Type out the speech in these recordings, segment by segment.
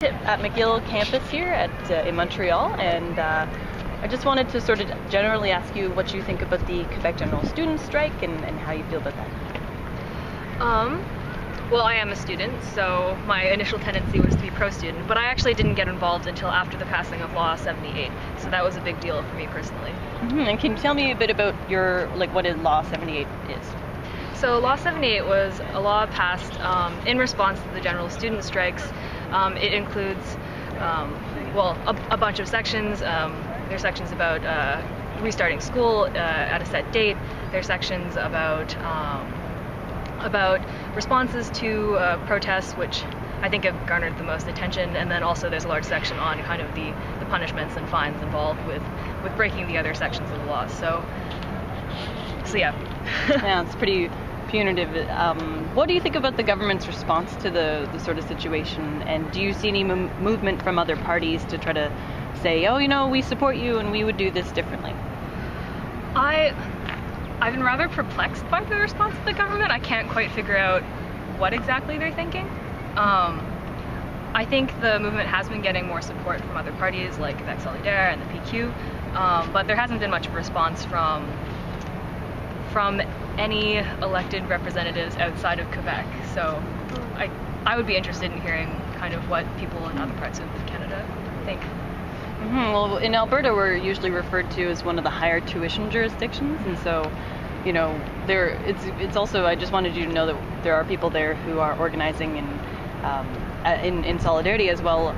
At McGill campus here in Montreal, and I just wanted to sort of generally ask you what you think about the Quebec General Student Strike and how you feel about that. Well, I am a student, so my initial tendency was to be pro-student, but I actually didn't get involved until after the passing of Law 78, so that was a big deal for me personally. And can you tell me a bit about what Law 78 is? So Law 78 was a law passed in response to the general student strikes. It includes, a bunch of sections. There's sections about restarting school at a set date. There's sections about responses to protests, which I think have garnered the most attention. And then also there's a large section on kind of the punishments and fines involved with breaking the other sections of the law. So yeah. Yeah, it's pretty punitive. What do you think about the government's response to the sort of situation, and do you see any movement from other parties to try to say, oh, we support you and we would do this differently? I've been rather perplexed by the response of the government. I can't quite figure out what exactly they're thinking. I think the movement has been getting more support from other parties like Quebec Solidaire and the PQ, but there hasn't been much of a response from any elected representatives outside of Quebec. So I would be interested in hearing kind of what people in other parts of Canada think. Well, in Alberta, we're usually referred to as one of the higher tuition jurisdictions, and so, it's also, I just wanted you to know that there are people there who are organizing in solidarity as well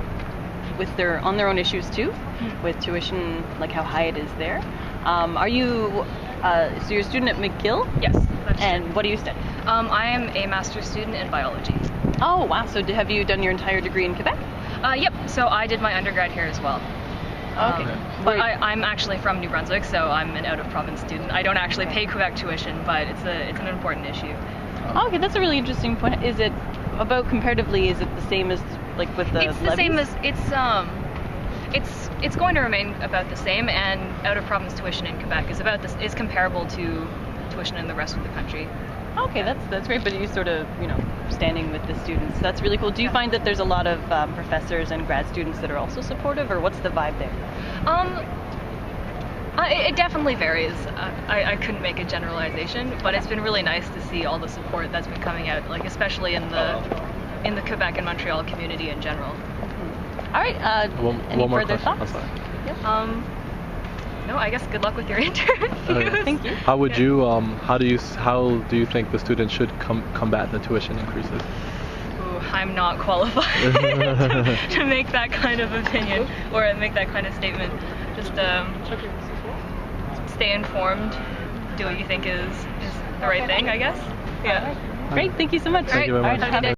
on their own issues too, with tuition, like how high it is there. Are you so you're a student at McGill? Yes. And what do you study? I am a master's student in biology. Oh, wow. So have you done your entire degree in Quebec? Yep. So I did my undergrad here as well. Okay. But I'm actually from New Brunswick, so I'm an out-of-province student. I don't actually pay Quebec tuition, but it's an important issue. Okay, that's a really interesting point. Is it comparatively, is it the same as like with the It's the same as it's going to remain about the same, and out-of-province tuition in Quebec is comparable to tuition in the rest of the country. Okay, that's great. But you sort of, standing with the students. That's really cool. Do you find that there's a lot of professors and grad students that are also supportive, or what's the vibe there? It definitely varies. I couldn't make a generalization, but it's been really nice to see all the support that's been coming out, like especially in the Quebec and Montreal community in general. All right. Any further thoughts? No, I guess good luck with your interview. Thank you. How would you? How do you think the students should combat the tuition increases? Ooh, I'm not qualified to make that kind of opinion or make that kind of statement. Just stay informed. Do what you think is the right thing, I guess. Yeah. Great. Thank you so much. Thank you very much.